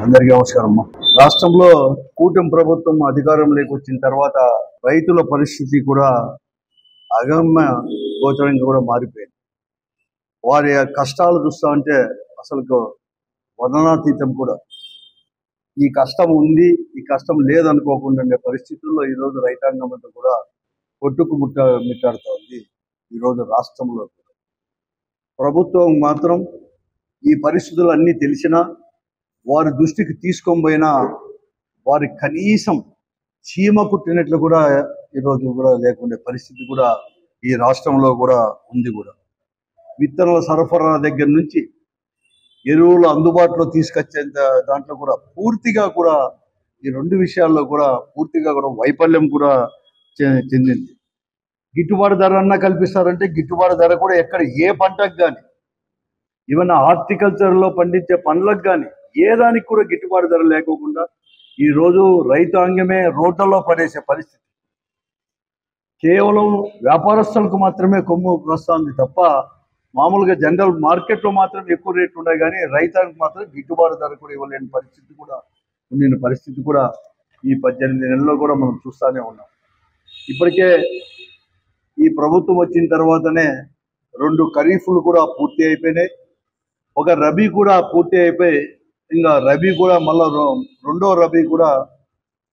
అందరికీ నమస్కారం. రాష్ట్రంలో కూటమి ప్రభుత్వం అధికారంలోకి వచ్చిన తర్వాత రైతుల పరిస్థితి కూడా అగమ్య గోచరంగా కూడా మారిపోయింది. వారి కష్టాలు చూస్తా ఉంటే అసలు వర్ణనాతీతం కూడా. ఈ కష్టం ఉంది, ఈ కష్టం లేదనుకోకుండా ఉండే పరిస్థితుల్లో ఈరోజు రైతాంగం అంతా కూడా మిట్టాడుతూ ఉంది. ఈరోజు రాష్ట్రంలో ప్రభుత్వం మాత్రం ఈ పరిస్థితులు అన్నీ తెలిసినా వారి దృష్టికి తీసుకొని పోయినా వారి కనీసం చీమ కుట్టినట్లు కూడా ఈరోజు కూడా లేకుండే పరిస్థితి కూడా ఈ రాష్ట్రంలో కూడా ఉంది. కూడా విత్తనాల సరఫరా దగ్గర నుంచి ఎరువులు అందుబాటులో తీసుకొచ్చేంత దాంట్లో కూడా పూర్తిగా కూడా ఈ రెండు విషయాల్లో కూడా పూర్తిగా కూడా వైఫల్యం కూడా చెందింది. గిట్టుబాటు ధర అన్నా కల్పిస్తారంటే గిట్టుబాటు ధర కూడా ఎక్కడ ఏ పంటకు కానీ ఈవెన్ హార్టికల్చర్లో పండించే పండ్లకు కానీ ఏ దానికి కూడా గిట్టుబాటు ధర లేకోకుండా ఈరోజు రైతాంగమే రోడ్లలో పడేసే పరిస్థితి. కేవలం వ్యాపారస్తులకు మాత్రమే కొమ్ము వస్తుంది తప్ప మామూలుగా జనరల్ మార్కెట్లో మాత్రం ఎక్కువ రేట్లు ఉన్నాయి, కానీ రైతానికి మాత్రం గిట్టుబాటు ధర కూడా ఇవ్వలేని పరిస్థితి కూడా ఉండిన పరిస్థితి కూడా ఈ 18 నెలల్లో కూడా మనం చూస్తూనే ఉన్నాం. ఇప్పటికే ఈ ప్రభుత్వం వచ్చిన తర్వాతనే 2 ఖరీఫ్లు కూడా పూర్తి అయిపోయినాయి, ఒక రబీ కూడా పూర్తి అయిపోయి ఇంకా రబీ కూడా మళ్ళా రెండో రబీ కూడా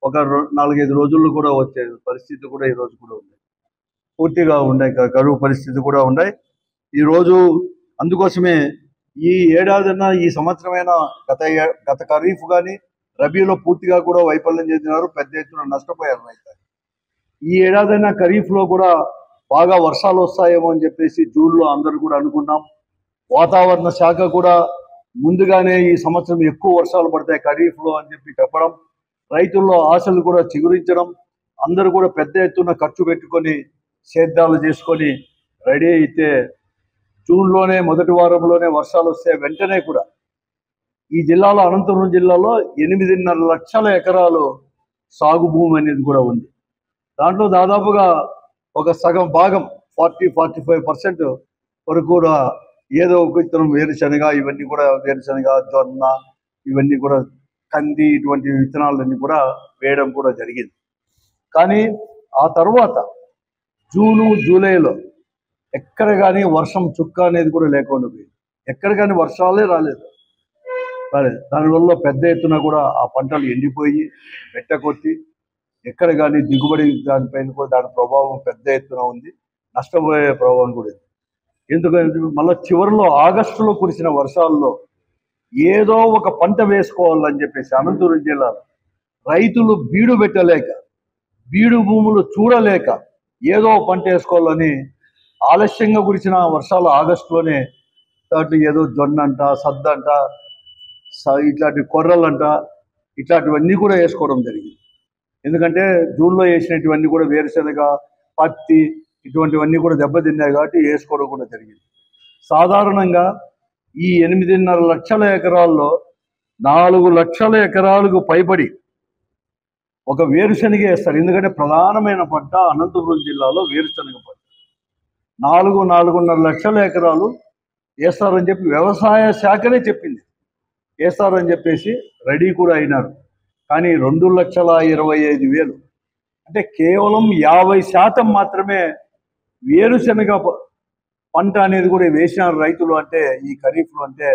ఒక 4-5 రోజుల్లో కూడా వచ్చే పరిస్థితి కూడా ఈరోజు కూడా ఉంది. పూర్తిగా ఉన్నాయి, కరువు పరిస్థితి కూడా ఉన్నాయి ఈరోజు. అందుకోసమే ఈ ఏడాదిన ఈ సంవత్సరమైన గత ఖరీఫ్ కానీ రబీలో పూర్తిగా కూడా వైఫల్యం చెందినారు, పెద్ద ఎత్తున నష్టపోయారు రైతులు. ఈ ఏడాదైనా ఖరీఫ్లో కూడా బాగా వర్షాలు వస్తాయేమో అని చెప్పేసి జూన్లో అందరూ కూడా అనుకున్నాం. వాతావరణ శాఖ కూడా ముందుగానే ఈ సంవత్సరం ఎక్కువ వర్షాలు పడతాయి ఖరీఫ్లో అని చెప్పి చెప్పడం, రైతుల్లో ఆశలు కూడా చిగురించడం, అందరూ కూడా పెద్ద ఎత్తున ఖర్చు పెట్టుకొని సేద్యాలు చేసుకొని రెడీ అయితే జూన్లోనే మొదటి వారంలోనే వర్షాలు వస్తే వెంటనే కూడా ఈ జిల్లాలో అనంతపురం జిల్లాలో 8.5 లక్షల ఎకరాలు సాగు భూమి అనేది కూడా ఉంది. దాంట్లో దాదాపుగా ఒక సగం భాగం 40-45% వరకు కూడా ఏదో ఒక విత్తనం వేరుశనగ, ఇవన్నీ కూడా వేరుశనగ, జొన్న, ఇవన్నీ కూడా కంది, ఇటువంటి విత్తనాలన్నీ కూడా వేయడం కూడా జరిగింది. కానీ ఆ తర్వాత జూను జూలైలో ఎక్కడ కానీ వర్షం చుక్క అనేది కూడా లేకుండా పోయింది. ఎక్కడ కానీ వర్షాలే రాలేదు. దానివల్ల పెద్ద ఎత్తున కూడా ఆ పంటలు ఎండిపోయి పెట్టకొట్టి ఎక్కడ కానీ దిగుబడి దానిపైన కూడా దాని ప్రభావం పెద్ద ఎత్తున ఉంది, నష్టపోయే ప్రభావం కూడా ఉంది. ఎందుకంటే మళ్ళీ చివరిలో ఆగస్టులో కురిసిన వర్షాల్లో ఏదో ఒక పంట వేసుకోవాలని చెప్పేసి అనంతపురం జిల్లాలో రైతులు బీడు పెట్టలేక, బీడు భూములు చూడలేక ఏదో పంట వేసుకోవాలని ఆలస్యంగా కురిసిన వర్షాలు ఆగస్టులోనే దాంట్లో ఏదో జొన్న అంట, సద్దంట, ఇట్లాంటి కొర్రలంట, ఇట్లాంటివన్నీ కూడా వేసుకోవడం జరిగింది. ఎందుకంటే జూన్లో వేసినటువన్నీ కూడా వేరుశనగ, పత్తి, ఇటువంటివన్నీ కూడా దెబ్బతిన్నాయి కాబట్టి వేసుకోవడం కూడా జరిగింది. సాధారణంగా ఈ 8.5 లక్షల ఎకరాల్లో 4 లక్షల ఎకరాలకు పైబడి ఒక వేరుశనగ వేస్తారు. ఎందుకంటే ప్రధానమైన పంట అనంతపురం జిల్లాలో వేరుశనగ పంట. 4-4.5 లక్షల ఎకరాలు వేస్తారని చెప్పి వ్యవసాయ శాఖనే చెప్పింది, వేస్తారని చెప్పేసి రెడీ కూడా అయినారు. కానీ 2,25,000 అంటే కేవలం 50% మాత్రమే వేరుశనగ పంట అనేది కూడా వేసినారు రైతులు. అంటే ఈ ఖరీఫ్లో అంటే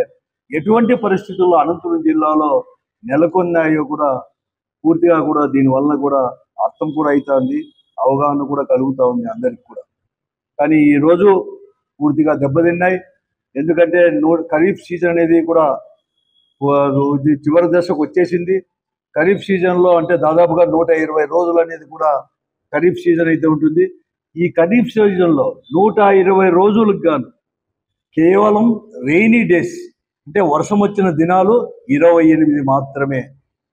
ఎటువంటి పరిస్థితుల్లో అనంతపురం జిల్లాలో నెలకొన్నాయో కూడా పూర్తిగా కూడా దీనివల్ల కూడా అర్థం కూడా అవుతుంది, అవగాహన కూడా కలుగుతూ ఉంది అందరికి కూడా. కానీ ఈరోజు పూర్తిగా దెబ్బతిన్నాయి. ఎందుకంటే ఖరీఫ్ సీజన్ అనేది కూడా చివరి దశకు వచ్చేసింది. ఖరీఫ్ సీజన్లో అంటే దాదాపుగా 120 రోజులు అనేది కూడా ఖరీఫ్ సీజన్ అయితే ఉంటుంది. ఈ ఖరీఫ్ సీజన్లో 120 రోజులకు గాను కేవలం రెయినీ డేస్ అంటే వర్షం వచ్చిన దినాలు 28 మాత్రమే.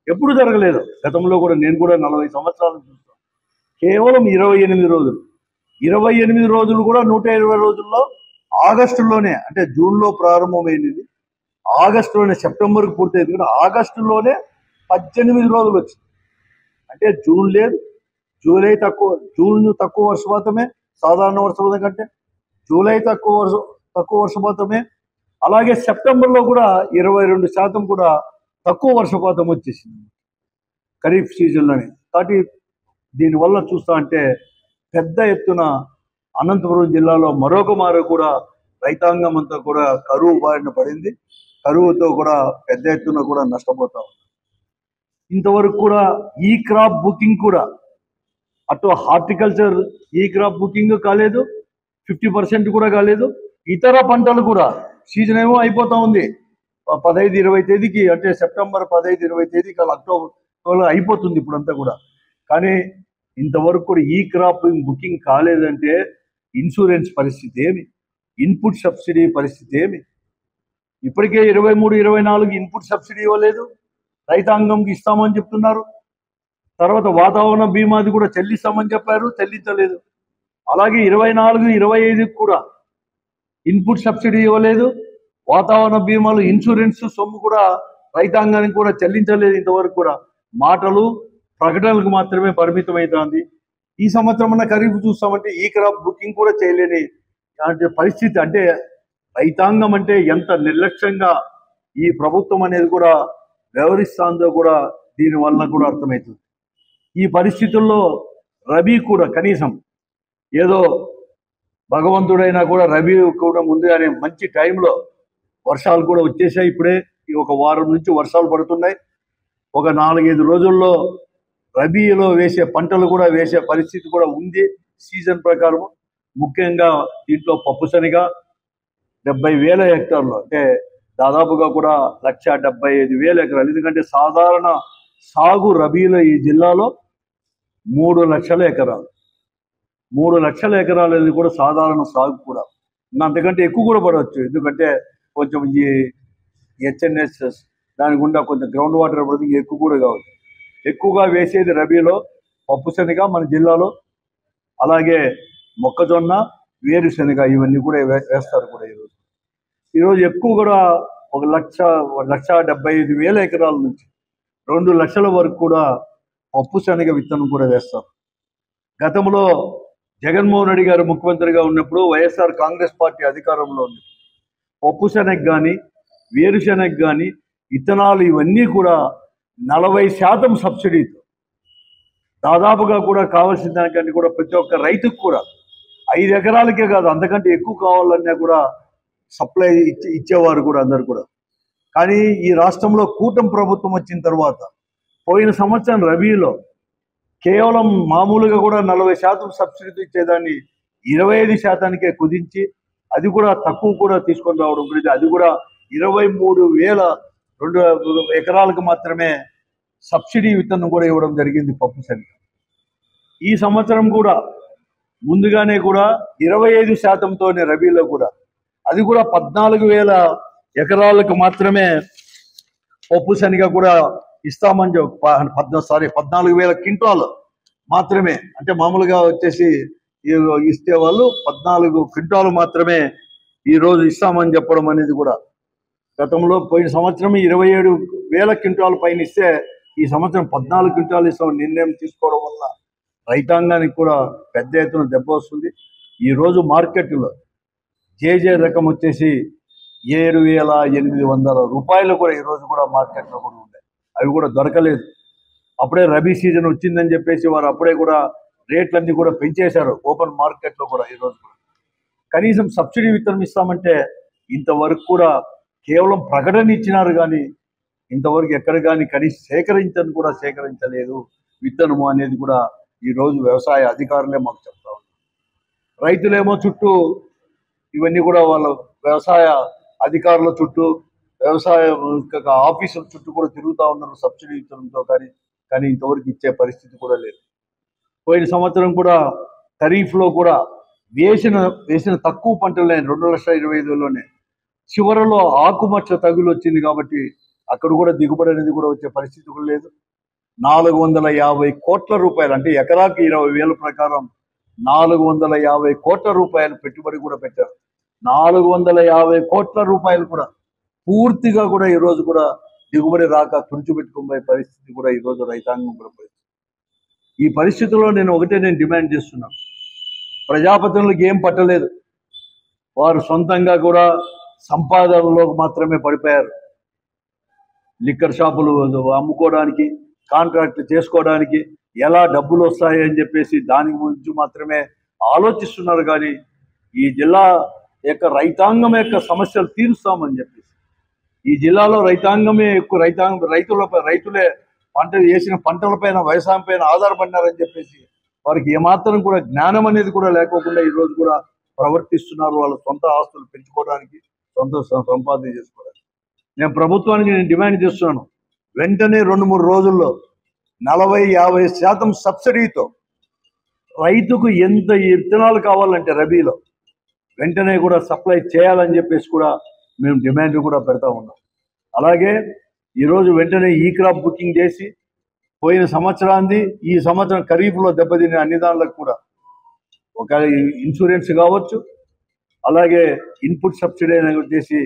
ఎప్పుడు జరగలేదు గతంలో కూడా. నేను కూడా 40 సంవత్సరాలు చూస్తాను. కేవలం 28 రోజులు. 28 రోజులు కూడా 120 రోజుల్లో ఆగస్టులోనే, అంటే జూన్లో ప్రారంభమైనది ఆగస్టులోనే, సెప్టెంబర్కి పూర్తయింది కూడా ఆగస్టులోనే 18 రోజులు వచ్చింది. అంటే జూన్ లేదు, జూలై తక్కువ, జూన్ తక్కువ వర్షపాతమే సాధారణ వర్షపాతం కంటే, జూలై తక్కువ వర్షపాతమే. అలాగే సెప్టెంబర్లో కూడా 22% కూడా తక్కువ వర్షపాతం వచ్చేసింది ఖరీఫ్ సీజన్లోనే. కాబట్టి దీనివల్ల చూస్తా అంటే పెద్ద ఎత్తున అనంతపురం జిల్లాలో మరొక మారు కూడా రైతాంగం అంతా కూడా కరువు బారిన పడింది. కరువుతో కూడా పెద్ద ఎత్తున కూడా నష్టపోతా ఉంది. ఇంతవరకు కూడా ఈ క్రాప్ బుకింగ్ కూడా అటు హార్టికల్చర్ ఈ క్రాప్ బుకింగ్ కాలేదు, 50% కూడా కాలేదు. ఇతర పంటలు కూడా సీజన్ ఏమో అయిపోతా ఉంది 15-20 తేదీకి, అంటే సెప్టెంబర్ 15-20 తేదీకి అలా అక్టోబర్ అయిపోతుంది ఇప్పుడంతా కూడా. కానీ ఇంతవరకు కూడా ఈ క్రాప్ బుకింగ్ కాలేదంటే ఇన్సూరెన్స్ పరిస్థితి ఏమి, ఇన్పుట్ సబ్సిడీ పరిస్థితి ఏమి? ఇప్పటికే 23-24 ఇన్పుట్ సబ్సిడీ ఇవ్వలేదు, రైతాంగంకి ఇస్తామని చెప్తున్నారు. తర్వాత వాతావరణ బీమాది కూడా చెల్లిస్తామని చెప్పారు, చెల్లించలేదు. అలాగే 24-25 కూడా ఇన్పుట్ సబ్సిడీ ఇవ్వలేదు, వాతావరణ బీమాలు ఇన్సూరెన్స్ సొమ్ము కూడా రైతాంగానికి కూడా చెల్లించలేదు. ఇంతవరకు కూడా మాటలు ప్రకటనలకు మాత్రమే పరిమితమవుతుంది. ఈ సంవత్సరం అన్న ఖరీఫ్ చూస్తామంటే ఈ క్రాప్ బుకింగ్ కూడా చేయలేని పరిస్థితి. అంటే రైతాంగం అంటే ఎంత నిర్లక్ష్యంగా ఈ ప్రభుత్వం అనేది కూడా వ్యవహరిస్తుందో కూడా దీనివల్ల కూడా అర్థమవుతుంది. ఈ పరిస్థితుల్లో రబీ కూడా కనీసం ఏదో భగవంతుడైనా కూడా రబీ కూడా ముందుగానే మంచి టైంలో వర్షాలు కూడా వచ్చేసాయి. ఇప్పుడే ఒక వారం నుంచి వర్షాలు పడుతున్నాయి. ఒక 4-5 రోజుల్లో రబీలో వేసే పంటలు కూడా వేసే పరిస్థితి కూడా ఉంది సీజన్ ప్రకారం. ముఖ్యంగా దీంట్లో పప్పుశనగ 70,000 హెక్టార్లు, అంటే దాదాపుగా కూడా 1,75,000 ఎకరాలు. ఎందుకంటే సాధారణ సాగు రబీలో ఈ జిల్లాలో 3 లక్షల ఎకరాలు, 3 లక్షల ఎకరాలు అనేది కూడా సాధారణ సాగు కూడా. ఇంకా అంతకంటే ఎక్కువ కూడా పడవచ్చు. ఎందుకంటే కొంచెం ఈ హెచ్ఎన్ఎస్ దాని గుండా కొంచెం గ్రౌండ్ వాటర్ పడుతుంది, ఎక్కువ కూడా కావచ్చు. ఎక్కువగా వేసేది రబీలో పప్పుశనగ మన జిల్లాలో, అలాగే మొక్కజొన్న, వేరుశనగ ఇవన్నీ కూడా వేస్తారు కూడా. ఈరోజు ఎక్కువ కూడా 1,75,000 ఎకరాల నుంచి 2 లక్షల వరకు కూడా పప్పుశనగ విత్తనం కూడా వేస్తారు. గతంలో జగన్మోహన్ రెడ్డి గారు ముఖ్యమంత్రిగా ఉన్నప్పుడు వైఎస్ఆర్ కాంగ్రెస్ పార్టీ అధికారంలో ఉంది. పప్పుశనగ కానీ వేరుశనగ కానీ విత్తనాలు ఇవన్నీ కూడా 40% సబ్సిడీతో దాదాపుగా కూడా కావాల్సిన దానికంటే కూడా ప్రతి ఒక్క రైతుకు కూడా 5 ఎకరాలకే కాదు అంతకంటే ఎక్కువ కావాలన్నా కూడా సప్లై ఇచ్చేవారు కూడా అందరు కూడా. కానీ ఈ రాష్ట్రంలో కూటమి ప్రభుత్వం వచ్చిన తర్వాత పోయిన సంవత్సరం రబీలో కేవలం మామూలుగా కూడా 40% సబ్సిడీతో ఇచ్చేదాన్ని 25%కే కుదించి అది కూడా తక్కువ కూడా తీసుకొని రావడం గురించి, అది కూడా 23,200 ఎకరాలకు మాత్రమే సబ్సిడీ విత్తనం కూడా ఇవ్వడం జరిగింది పప్పుశనగ. ఈ సంవత్సరం కూడా ముందుగానే కూడా 25%తోనే రబీలో కూడా, అది కూడా 14,000 ఎకరాలకు మాత్రమే పప్పుశనగ కూడా ఇస్తామని 14,000 క్వింటాలు మాత్రమే. అంటే మామూలుగా వచ్చేసి ఇస్తే వాళ్ళు 14 క్వింటాలు మాత్రమే ఈరోజు ఇస్తామని చెప్పడం అనేది కూడా. గతంలో పోయిన సంవత్సరం 27,000 క్వింటాలు పైన ఇస్తే ఈ సంవత్సరం 14 క్వింటాలు ఇస్తామని నిర్ణయం తీసుకోవడం వల్ల రైతాంగానికి కూడా పెద్ద ఎత్తున దెబ్బ వస్తుంది. ఈరోజు మార్కెట్లో జేజే రకం వచ్చేసి 7,800 రూపాయలు కూడా ఈరోజు కూడా మార్కెట్లో కూడా ఉన్నాయి. అవి కూడా దొరకలేదు. అప్పుడే రబీ సీజన్ వచ్చిందని చెప్పేసి వారు అప్పుడే కూడా రేట్లన్నీ కూడా పెంచేశారు ఓపెన్ మార్కెట్లో కూడా. ఈరోజు కూడా కనీసం సబ్సిడీ విత్తనం ఇస్తామంటే ఇంతవరకు కూడా కేవలం ప్రకటన ఇచ్చినారు, కానీ ఇంతవరకు ఎక్కడ కానీ కనీసం సేకరించలేదు విత్తనము అనేది కూడా ఈరోజు వ్యవసాయ అధికారులే మాకు చెప్తా ఉన్నారు. రైతులేమో చుట్టూ ఇవన్నీ కూడా వాళ్ళ వ్యవసాయ అధికారుల చుట్టూ, వ్యవసాయ ఆఫీసుల చుట్టూ కూడా తిరుగుతూ ఉన్నారు సబ్సిడీ విత్తనంతో. కానీ ఇంతవరకు ఇచ్చే పరిస్థితి కూడా లేదు. పోయిన సంవత్సరం కూడా ఖరీఫ్లో కూడా వేసిన తక్కువ పంటలే 2,25,000లోనే చివరలో ఆకుమచ్చ తగులు వచ్చింది కాబట్టి అక్కడ కూడా దిగుబడి అనేది కూడా వచ్చే పరిస్థితి కూడా లేదు. 450 కోట్ల రూపాయలు, అంటే ఎకరాకి 20,000 ప్రకారం 450 కోట్ల రూపాయలు పెట్టుబడి కూడా పెట్టారు. 450 కోట్ల రూపాయలు కూడా పూర్తిగా కూడా ఈరోజు కూడా దిగుబడి రాక తుడిచిపెట్టుకునే పరిస్థితి కూడా ఈరోజు రైతాంగం కూడా పరిస్థితి. ఈ పరిస్థితుల్లో నేను డిమాండ్ చేస్తున్నాను. ప్రజాప్రతినిధులకు ఏం పట్టలేదు, వారు సొంతంగా కూడా సంపాదనలో మాత్రమే పడిపోయారు. లిక్కర్ షాపులు అమ్ముకోవడానికి, కాంట్రాక్ట్లు చేసుకోవడానికి ఎలా డబ్బులు వస్తాయి అని చెప్పేసి దాని గురించి మాత్రమే ఆలోచిస్తున్నారు. కానీ ఈ జిల్లా యొక్క రైతాంగం యొక్క సమస్యలు తీరుస్తామని చెప్పేసి, ఈ జిల్లాలో రైతాంగమే ఎక్కువ, రైతులే పంటలు వేసిన పంటలపైన, వ్యవసాయం పైన ఆధారపడినారని చెప్పేసి వారికి ఏమాత్రం కూడా జ్ఞానం అనేది కూడా లేకోకుండా ఈరోజు కూడా ప్రవర్తిస్తున్నారు. వాళ్ళ సొంత ఆస్తులు పెంచుకోవడానికి, సొంత సంపాదన చేసుకోవడానికి. నేను ప్రభుత్వానికి డిమాండ్ చేస్తున్నాను, వెంటనే 2-3 రోజుల్లో 40-50% సబ్సిడీతో రైతుకు ఎంత విత్తనాలు కావాలంటే రబీలో వెంటనే కూడా సప్లై చేయాలని చెప్పేసి కూడా మేము డిమాండ్ కూడా పెడతా ఉన్నాం. అలాగే ఈరోజు వెంటనే ఈ క్రాప్ బుకింగ్ చేసి పోయిన సంవత్సరాన్ని ఈ సంవత్సరం ఖరీఫ్లో దెబ్బతినే అన్ని దానిలకు కూడా ఒక ఇన్సూరెన్స్ కావచ్చు, అలాగే ఇన్పుట్ సబ్సిడీ చేసి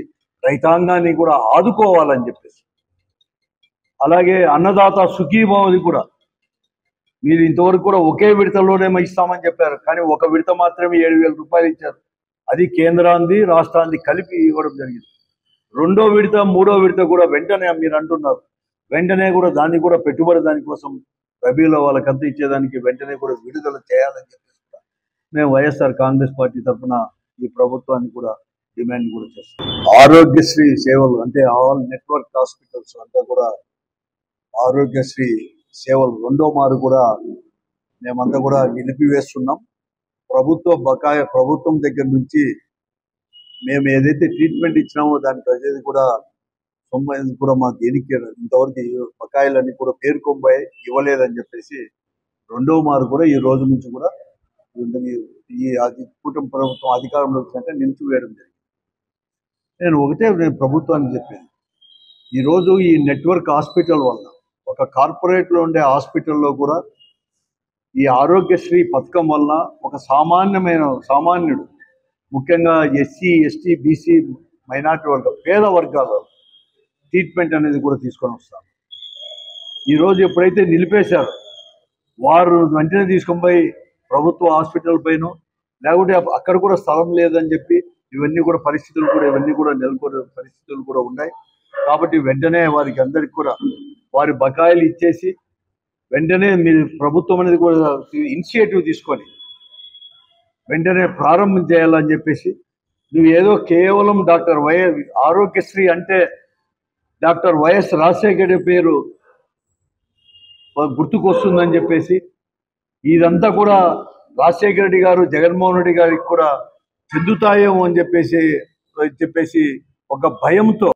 రైతాంగాన్ని కూడా ఆదుకోవాలని చెప్పేసి, అలాగే అన్నదాత సుఖీభావది కూడా మీరు ఇంతవరకు కూడా ఒకే విడతలోనే ఇస్తామని చెప్పారు. కానీ ఒక విడత మాత్రమే 7,000 రూపాయలు ఇచ్చారు. అది కేంద్రాన్ని రాష్ట్రాన్ని కలిపి ఇవ్వడం జరిగింది. 2వ విడత 3వ విడత కూడా వెంటనే మీరు అంటున్నారు, వెంటనే కూడా దాన్ని కూడా పెట్టుబడి దానికోసం రబీలో వాళ్ళకంతా ఇచ్చేదానికి వెంటనే కూడా విడుదల చేయాలని చెప్పేసి మేము వైఎస్ఆర్ కాంగ్రెస్ పార్టీ తరఫున ఈ ప్రభుత్వాన్ని కూడా డిమాండ్ కూడా చేస్తాం. ఆరోగ్యశ్రీ సేవలు అంటే ఆల్ నెట్వర్క్ హాస్పిటల్స్ అంతా కూడా ఆరోగ్యశ్రీ సేవలు 2వ మారు కూడా మేమంతా కూడా నిలిపివేస్తున్నాం. ప్రభుత్వం దగ్గర నుంచి మేము ఏదైతే ట్రీట్మెంట్ ఇచ్చినామో దాని ప్రజలు కూడా మాకు దేనికి ఇంతవరకు బకాయిలన్నీ కూడా పేర్కొంపోయి ఇవ్వలేదని చెప్పేసి 2వ మారు కూడా ఈ రోజు నుంచి కూడా ఈ కూటమి ప్రభుత్వం అధికారంలో వచ్చినాక నిలిచివేయడం జరిగింది. నేను ప్రభుత్వానికి చెప్పాను, ఈరోజు ఈ నెట్వర్క్ హాస్పిటల్ వల్ల ఒక కార్పొరేట్లో ఉండే హాస్పిటల్లో కూడా ఈ ఆరోగ్యశ్రీ పథకం వల్ల ఒక సామాన్యుడు, ముఖ్యంగా ఎస్సీ, ఎస్టీ, బీసీ, మైనార్టీ పేద వర్గాల ట్రీట్మెంట్ అనేది కూడా తీసుకొని వస్తారు. ఈరోజు ఎప్పుడైతే నిలిపేశారో వారు వెంటనే తీసుకొని పోయి ప్రభుత్వ హాస్పిటల్ పైన, లేకుంటే అక్కడ కూడా స్థలం లేదని చెప్పి ఇవన్నీ కూడా నెలకొనే పరిస్థితులు కూడా ఉన్నాయి. కాబట్టి వెంటనే వారికి అందరికి కూడా వారి బకాయిలు ఇచ్చేసి వెంటనే మీరు ప్రభుత్వం అనేది కూడా ఇనిషియేటివ్ తీసుకొని వెంటనే ప్రారంభం చేయాలని చెప్పేసి, నువ్వు ఏదో కేవలం ఆరోగ్యశ్రీ అంటే డాక్టర్ వైఎస్ రాజశేఖర పేరు గుర్తుకొస్తుందని చెప్పేసి, ఇదంతా కూడా రాజశేఖర రెడ్డి గారు, జగన్మోహన్ రెడ్డి గారికి కూడా చెందుతాయేమో అని చెప్పేసి ఒక భయంతో